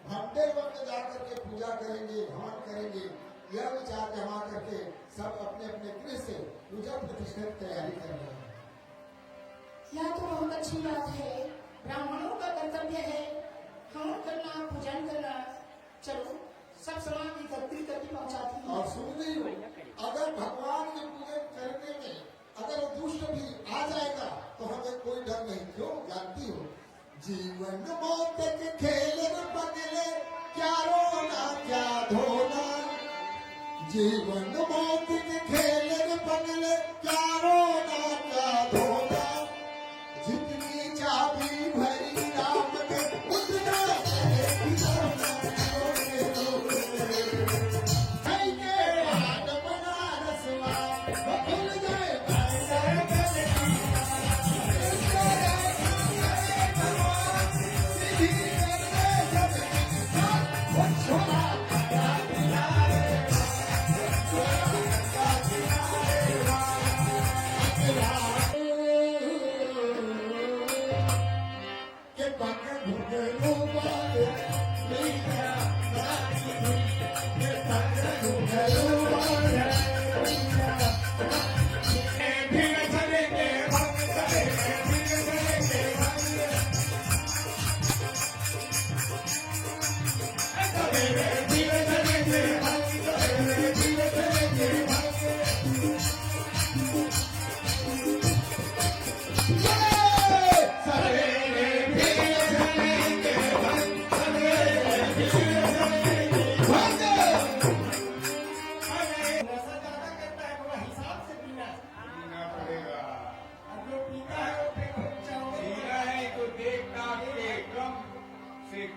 घंटे वक्त जाकर के पूजा करेंगे, हवन करेंगे, यह विचार जमा करके सब अपने अपने गृह से पूजा प्रतिष्ठा की तैयारी कर रहे हैं। यह तो बहुत अच्छी बात है। ब्राह्मणों का कर्तव्य है हवन करना, पूजन करना। चलो सब सामान एकत्रित करके पहुंचाती हूँ। और सुन रही हो, अगर भगवान के पूजन करने में अगर दुष्ट भी आ जाएगा तो हमें कोई डर नहीं। क्यों? जानती हो, जीवन मौत के खेल न पगले, क्या रोना क्या धोना। जीवन मौत के खेल न पगले, क्या रोना क्या धोना। जितनी चाबी भरी राम ने उतना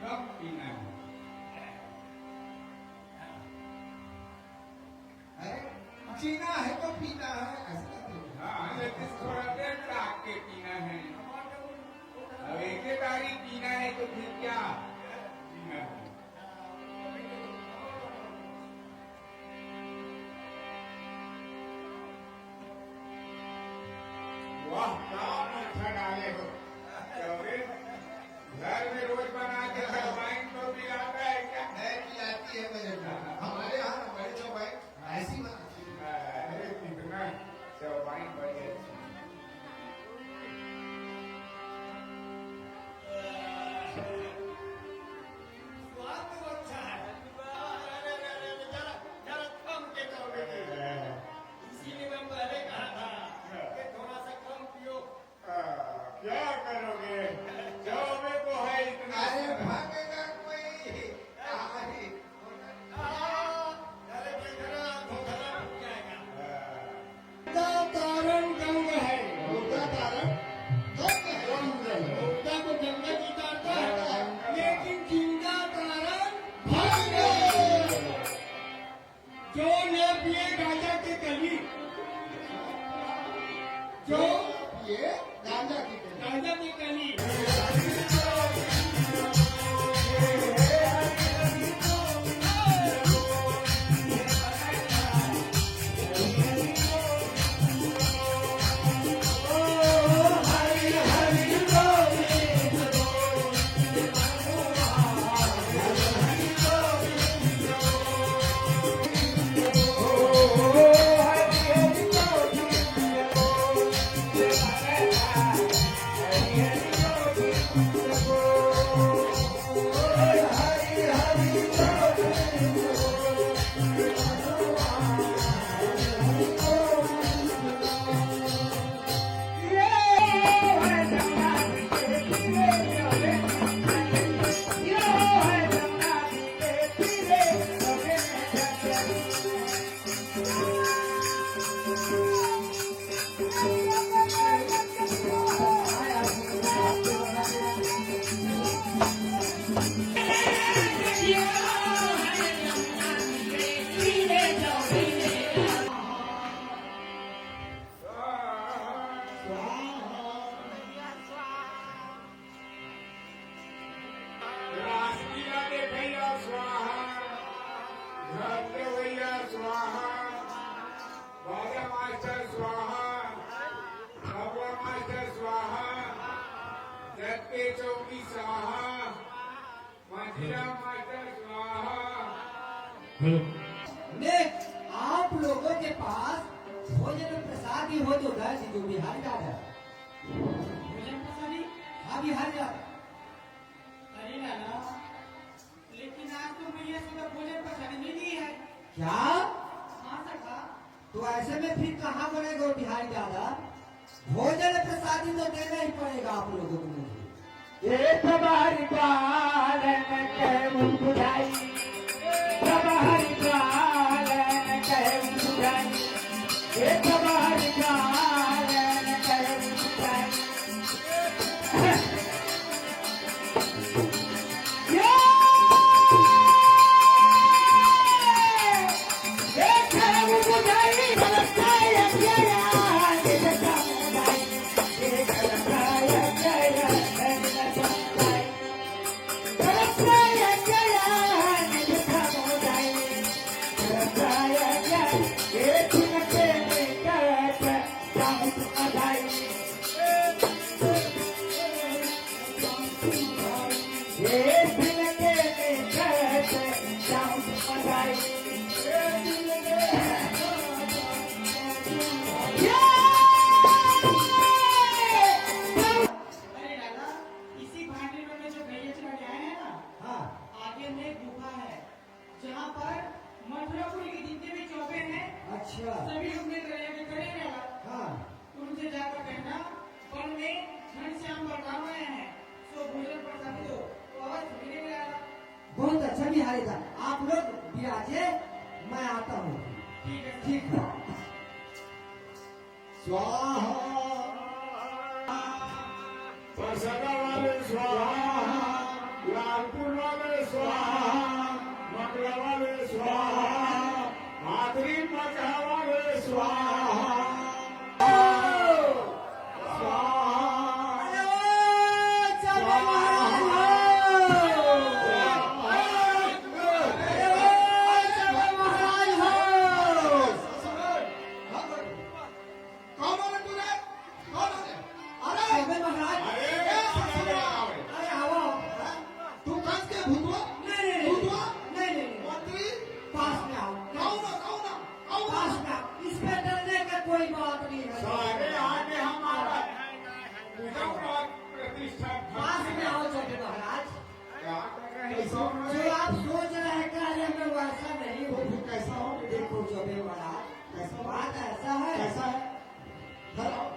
कम पीना है। जीना है तो पीना है, ऐसा नहीं। हाँ, लेकिन थोड़ा देर टाक के पीना है। अब एक ही बारी पीना है तो फिर क्या पीना है। वाह, काम अच्छा डाले हो। घर में रोज बना के वाइन तो पिलाता है क्या? है कि आती है मेरे घर। हमारे यहाँ बड़ी चौपाई ऐसी बनाती है। अरे कितना वाइन बड़ी अच्छी। स्वाद तो अच्छा है। जरा कम के करोगे। इसीलिए मैं पहले कहा था कि थोड़ा सा कम पियो। क्या करोगे? जो में तो है इतना। अरे भागेगा कोई। अरे बेचारा धोखा हो जाएगा। का कारण गंग है। उसका कारण गंग है। मुक्ता को गंगा जी का है, लेकिन जिंदा कारण भाग गए। जो न पिए गांजा की कली, जो ये गांजा की कली। गांजा की कली चौकी स्वाहा हीरा मास्टर स्वाहा। ने आप लोगों के पास भोजन प्रसादी हो तो दे दीजिए बिहारी दादा। भोजन प्रसादी? हाँ बिहारी दादा। अरे नाना, लेकिन आज तो मैया सुबह भोजन प्रसादी नहीं दी है। क्या? हाँ सखा। तो ऐसे में फिर कहाँ बनेगा वो बिहारी दादा? भोजन प्रसादी तो देना ही पड़ेगा आप लोगों को मुझे। एक बार पालन कह बुझाई, बाहर पालन कह बुझाई, एक बार पालन कह बुझाई। अरे नाना, इसी भांडे में जो गैया चला के आए हैं ना, हाँ आगे में एक गुफा है, जहाँ पर मथुरापुर के जितने भी चौबे हैं, अच्छा सभी लोग ने गैया के करे रहेगा। हाँ उनसे जाकर कहना, वन में घनश्याम बलराम आए हैं, सो भोजन प्रसादी दो, तो अवश्य मिले में आना। बहुत अच्छा बिहारी दादा। आप लोग विराजे, मैं आता हूँ। ठीक है। ठीक है। स्वाहा परसदा वाले स्वाहा, लालपुर वाले स्वाहा, मकरा वाले स्वाहा, माधुरी मका वाले स्वाहा। कौन है तू रे? कौन है? अरे चौबे महाराज, अरे आओ। तू कंस के भूतवा? नहीं भूतवा? नहीं मंत्री? पास में आओ। कौन? पास में आओ। इसमें डरने का कोई बात नहीं है। सारे आगे हमारा पूजा पाठ प्रतिष्ठा पास में आओ चौबे महाराज। क्या कर रहे हैं? कौन जो है? आप सोच रहे हैं कार्य में वैसा नहीं वो हो। फिर कैसा हो? देखो चौबे महाराज, कैसा बात ऐसा है। कैसा है? घर आओ।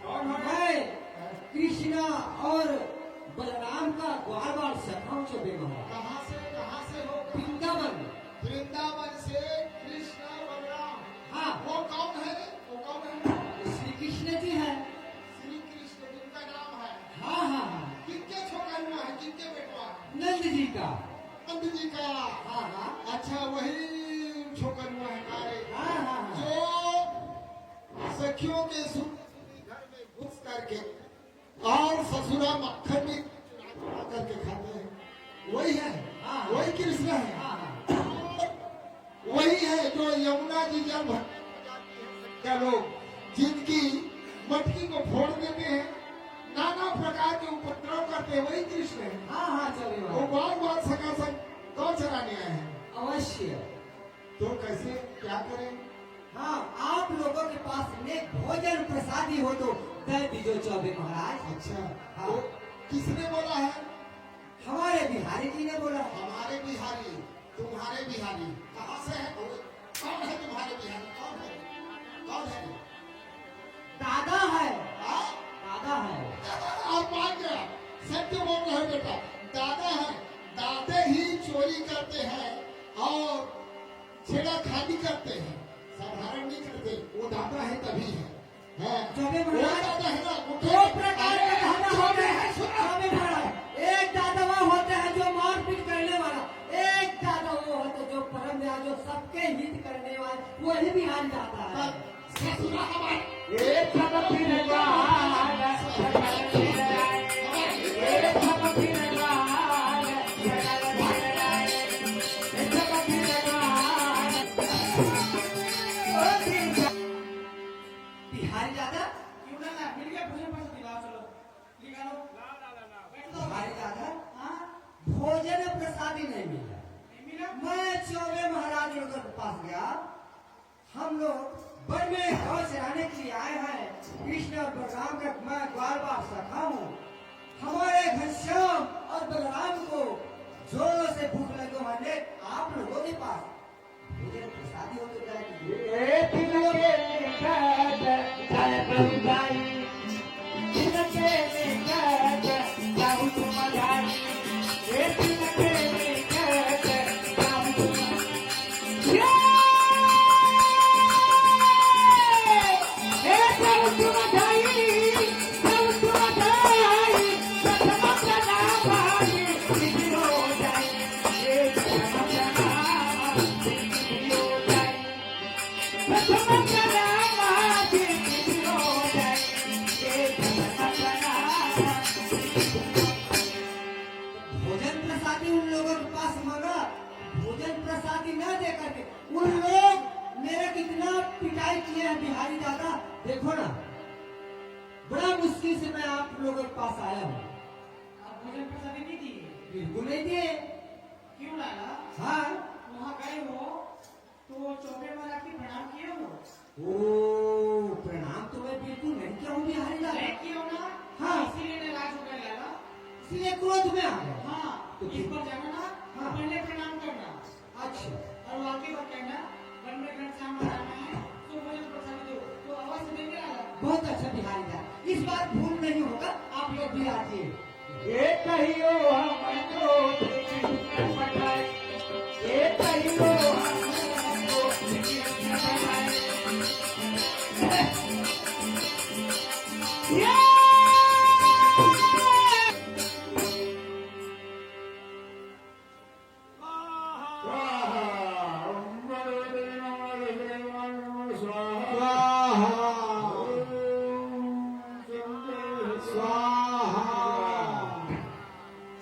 कौन है? मैं कृष्णा और बलराम का ग्वाल बाल सखा हूँ चौबे महाराज। कहाँ से हो? वृंदावन। वृंदावन से कृष्ण बलराम। हाँ वो कौन है? श्री कृष्ण जी है। श्री कृष्ण जिनका नाम है। हाँ किनके छोटा हुआ है? किनके बेटवा? नंद जी का। नंद जी का। हाँ अच्छा वही छोकर हुआ है नारे हाँ जो सखियों के घर में घुस करके और ससुरा मक्खन भी चुरा करके खाते हैं, वही है। हाँ। वही कृष्ण है। हाँ वही है जो यमुना जी जब क्या लोग जिनकी मटकी को फोड़ देते हैं, नाना प्रकार के उपद्रव करते हैं, वही कृष्ण है। हाँ चौबे वो महाराज, बाल सका संग गौ चराने आए हैं। अवश्य। तो कैसे क्या करें? हाँ आप लोगों के पास में भोजन प्रसादी हो तो दे दीजिए चौबे महाराज। अच्छा हाँ। तो किसने बोला है? हमारे बिहारी जी ने बोला। हमारे बिहारी, तुम्हारे बिहारी कहाँ से है? कौन है तुम्हारे बिहारी? कौन है? कौन है? दादा है। हाँ? दादा है। आप मान गया, सत्य बोल रहे हो बेटा। दादा है, दादे ही चोरी करते हैं और छेड़ाखानी करते हैं, साधारण नहीं करते। वो दादा है तभी है। चौबे वो महाराज, दादा है ना, वो दो प्रकार के दादा होते हैं चौबे महाराज। एक दादा वो होते हैं जो मारपीट करने वाला, एक दादा वो होते जो परम दयाल, जो सबके हित करने वाला, वही बिहारी दादा है। ससुरा हमारे एक सब फिर गाल, एक सब फिर गाल, एक सब फिर गाल। बिहारी दादा, क्यों ना मिल गया भोजन प्रसादी, लाओ चलो निकालो। बैठ जाओ। बिहारी दादा, हाँ? भोजन किया? मैं चौबे महाराज लोगों के पास गया। हम लोग वन में हवा चराने के लिए आए हैं। कृष्ण और बलराम का मैं बार बार सखा हूँ। हमारे घनश्याम और बलराम को जोरों से भूख लगे होने आप लोगों के पास मुझे प्रसादी हो तो जाएगी। ए तिलके निकट जय प्रभुदाई तिलके निकट जाऊ तुम जाई ए तिलके निकट जाऊ तुम ए जाऊ तुम जाई जाऊ तुम जाई प्रथम जना भागी सिद्धि हो जाई ए प्रथम जना सिद्धि हो जाई प्रथम जना भागी सिद्धि हो जाई ए प्रथम जना भोजन प्रसादी उन लोगों के पास मांगा। भोजन प्रसादी न दे करके उन लोग मेरा कितना पिटाई किए हैं बिहारी दादा। देखो ना, बड़ा मुश्किल से मैं आप लोगों के पास आया हूँ। आप भोजन प्रसादी नहीं दिए? बिल्कुल नहीं दिए। क्यों लाला? हाँ, वहाँ गए हो तो चौबे महाराज की प्रणाम किए हो? ओ प्रणाम तो मैं बिल्कुल नहीं किया हूँ बिहारी दादा। नहीं किए हो ना? हाँ। इसीलिए नाराज हो गए लाला। इसलिए क्रोध में आ गया। हाँ, तो इस पर जाना ना, हाँ। पहले प्रणाम करना अच्छा, और वाकई बात कहना वन में घनश्याम महाराज है तो भोजन प्रसादी दो तो आवाज से देंगे लाला। बहुत अच्छा बिहारी दादा। इस बार भूल नहीं होगा। आप लोग भी आइए। ए कहियो हम क्रोध कृष्ण पठाई ए कहियो हम क्रोध कृष्ण पठाई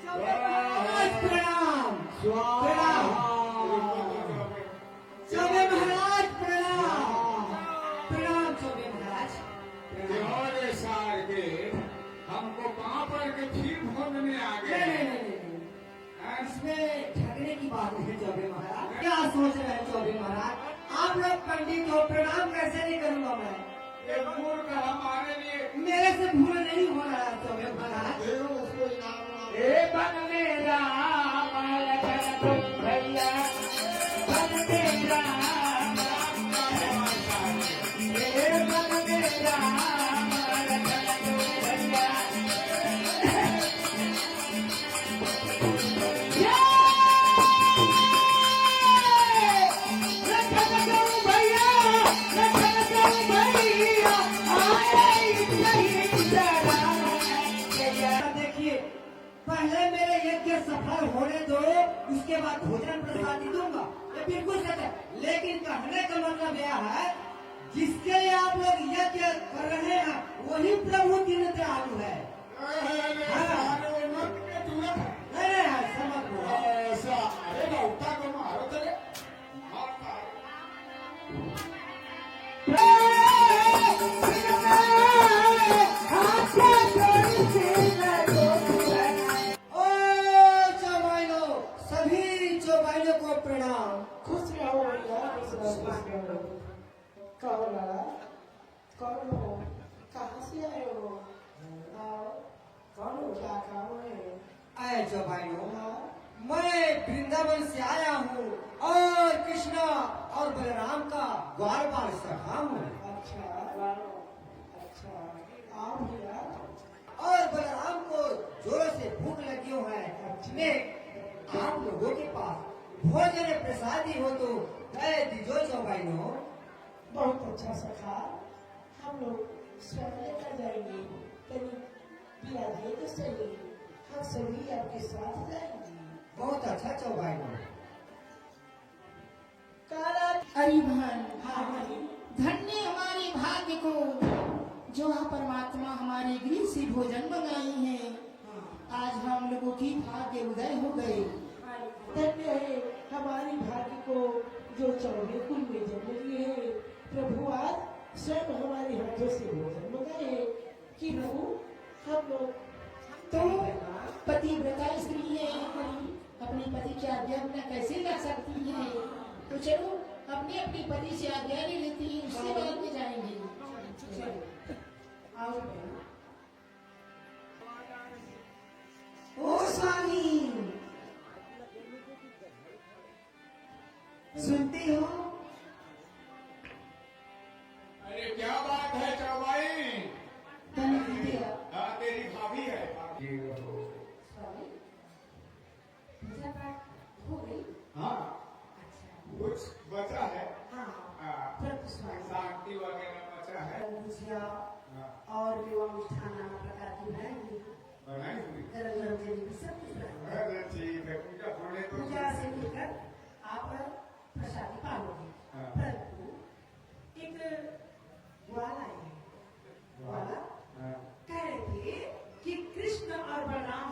चौबे महाराज प्रणाम। प्रणाम। चौबे महाराज प्रणाम। प्रणाम चौबे महाराज। और सार के हमको कहाँ पर के फिर भोज में आ नहीं, गए। नहीं, नहीं, नहीं। इसमें झगड़े की बात नहीं चौबे महाराज। क्या सोच रहे हैं चौबे महाराज? आप लोग पंडित हो, प्रणाम कैसे नहीं करूंगा मैं? ये मूर्ख हमारे लिए मेरे से भूल नहीं हो रहा है चौबे महाराज। देव उसको इनाम ए बन मेरा लखन तुम भैया बन मेरा ए बन मेरा लखन तुम भैया लखन तुम भैया लखन तुम भैया आए नहीं जरा देखिए, पहले मेरे यज्ञ सफल होने दो, उसके बाद भोजन प्रसादी दूंगा। ये बिल्कुल सच है। लेकिन कहने का मतलब यह है, जिसके लिए आप लोग यज्ञ कर रहे हैं वही प्रभु दीन दयालु है। नहीं, ऐसा मत बोलो। ऐसा अरे लौटा को मारो तेरे ओ चौबाइलों, सभी चौबाइलों को प्रणाम। खुश रहो भैया, खुश रहो। कौन लाला? कौन हो? कहाँ से आए हो? आओ। कौन हो? क्या काम है? आए चौबाइलों, हाँ? मैं वृंदावन से आया हूँ और कृष्णा और बलराम का ग्वाल बाल सखा हूँ। अच्छा, अच्छा, आओ भैया। और बलराम को जोरों से भूख लगी हो है। ने आप लोगों के पास भोजन प्रसादी हो तो दे दीजो चौबाइलों। बहुत अच्छा सखा। हम लोग स्वयं लेकर जाएंगे। कहीं पिया दे तो सही। हम सभी आपके साथ जाएंगे। बहुत अच्छा चौबाइलों। काला अरिभन हाँ भाई। धन्य हमारे भाग्य को जो वह परमात्मा हमारे गृह से भोजन मंगाई है। आज हम लोगों की भाग्य उदय हो गए। धन्य है हमारी भाग्य को जो चौबे कुल में जन्म लिए हैं। प्रभु आज स्वयं हमारे हाथों से भोजन मंगाए कि प्रभु हम लोग तो पतिव्रता स्त्री है, अपनी पति की आज्ञा बिना कैसे जा सकती है? तो चलो अपनी अपनी पति से आज्ञा ले लेती हैं, उसके बाद में जाएंगे। चलो आओ बहन। ओ स्वामी, सुनते हो? अरे क्या बात है चौबाई? धन विद्या। हाँ तेरी भाभी है। स्वामी, पूजा पाठ हो गई? हाँ अच्छा। कुछ बचा है। हाँ, हाँ, प्रभु स्वामी। शांति वगैरह बचा है। भुजिया हाँ, और मेवा मिष्ठान नाना प्रकार की बनाएंगे। बनाई हुई। गरम गरम जलेबी सब कुछ बनाएंगे। अरे ठीक है, पूजा होने तो पूजा से लेकर आप प्रसादी पालोगे। हाँ। परंतु एक ग्वाला है, ग्वाला हाँ, कह रहे थे कि कृष्ण और बलराम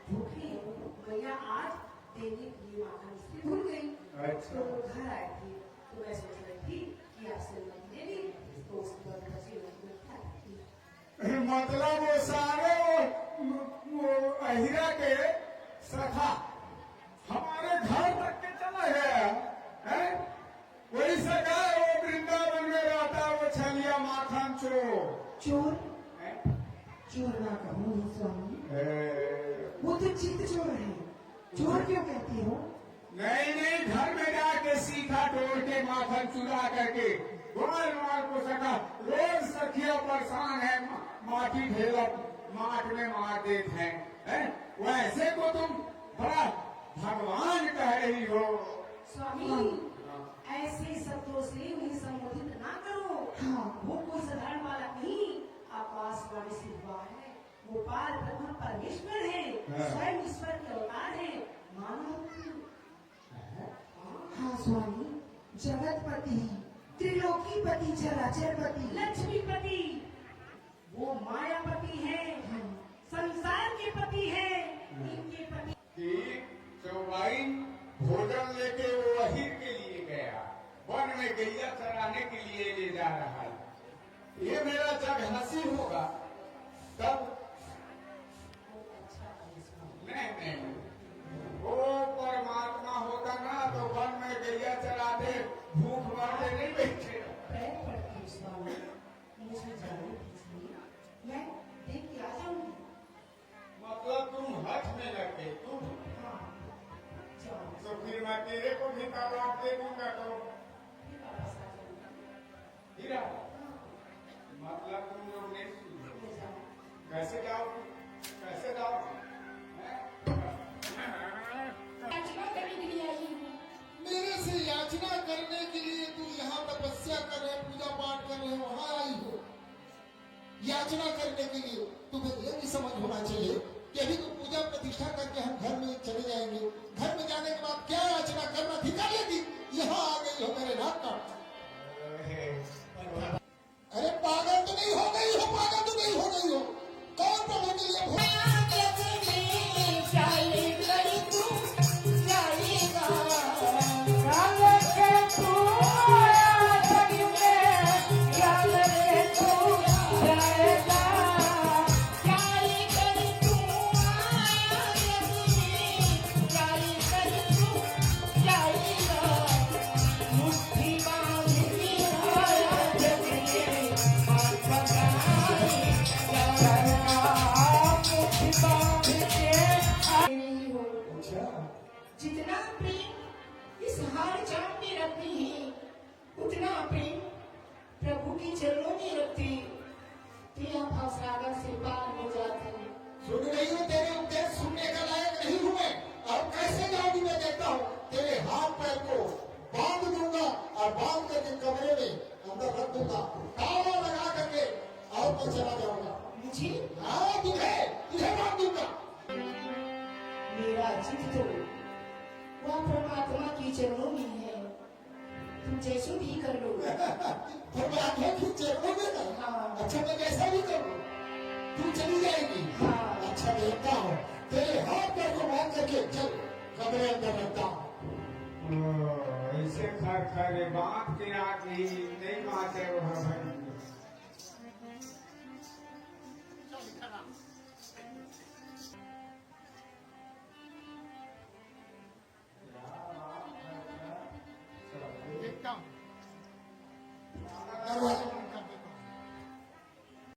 भूखे हैं, मैया आज देने के लिए माखन इसलिए भूल गई। अच्छा। तो वो घर आए थे, तो मैं सोच रही थी कि आपसे अनुमति ले ली, तो उसके बाद बची हुई मैं खा लेती। मतलब वो सारे वो अहिरा के सखा हमारे घर तक के चला गया है। वही सखा वो वृंदावन में रहता, वो छलिया माखन चोर है। चोर ना कहूँ स्वामी, ए, वो तो चित्त चोर है। चोर क्यों कहती हो? नहीं नहीं, घर में जाके सीखा तोड़ के माखन चुरा करके ग्वाल माल को सका। रोज सखिया परेशान है, माटी ढेला माट में मार देते हैं। वैसे को तुम बड़ा भगवान कह रही हो। स्वामी, ऐसे शब्दों से उन्हें संबोधित ना करो। हाँ। वो कोई साधारण बालक नहीं, आकाशवाणी से हुआ है। गोपाल ब्रह्मा परमेश्वर है, हाँ। स्वयं ईश्वर के अवतार है। मानव हाँ स्वामी, जगतपति, त्रिलोकीपति, चराचरपति, लक्ष्मीपति, वो मायापति है, संसार के पति है, इनके पति। कि चौबाई भोजन लेके वो अहिर के लिए गया, वन में गैया चराने के लिए ले जा रहा है। ये मेरा जग हंसी होगा तब। नहीं नहीं, वो परमात्मा होता ना तो वन में गैया चराते, भूख मरते नहीं बैठे। पैर पड़ती है स्वामी, मुझे जाने दीजिए, मैं देख के आ जाऊंगी। मतलब तुम हाथ में लगे तुम, हाँ, जाओ, तो फिर मैं तेरे को भी तलाक दे दूंगा। तो फिर वापस आ जाऊंगी। हीरा, मतलब तुम लोग नहीं सुनो। ले जाओ। कैसे जाओ, कैसे जाओ? याचना करने के लिए आई हूँ। मेरे से याचना करने के लिए तू यहाँ तपस्या कर रहे, पूजा पाठ कर रहे, वहां आई हो याचना करने के लिए। तुम्हें यह भी समझ होना चाहिए कि अभी तो पूजा प्रतिष्ठा करके हम घर में चले जाएंगे। घर में जाने के बाद क्या याचना करना थी कर लेती। यहाँ आ गई हो मेरे नाक का। अरे पागल तो नहीं हो गई हो, पागल तो नहीं हो गई हो। कौन प्रभु के लिए भोग जितना प्रेम इस हार चांद में रखती है, उतना प्रेम प्रभु के चरणों में रखती, तो आप सागर से पार हो जाते। सुन रही हो, तेरे उपदेश सुनने का लायक नहीं हुए। अब कैसे जाऊंगी मैं देखता हूँ। तेरे हाथ पैर को बांध दूंगा और बांध करके कमरे में अंदर रख दूंगा, ताला लगा करके, और मैं चला जाऊंगा। मुझे हाँ तुझे बांध दूंगा। मेरा चित्त तो वह परमात्मा के चरणों में है, तुम जैसो भी कर लो। परमात्मा की चरणों में ना। हाँ। अच्छा मैं कैसा भी करूँ, तू चली जाएगी। हाँ। अच्छा देखता हूँ, तेरे हाथ पैर को बांध करके चल कमरे अंदर रखता हूँ। ऐसे खर खरे बात की रात नहीं बात है वो भाई। जाओ।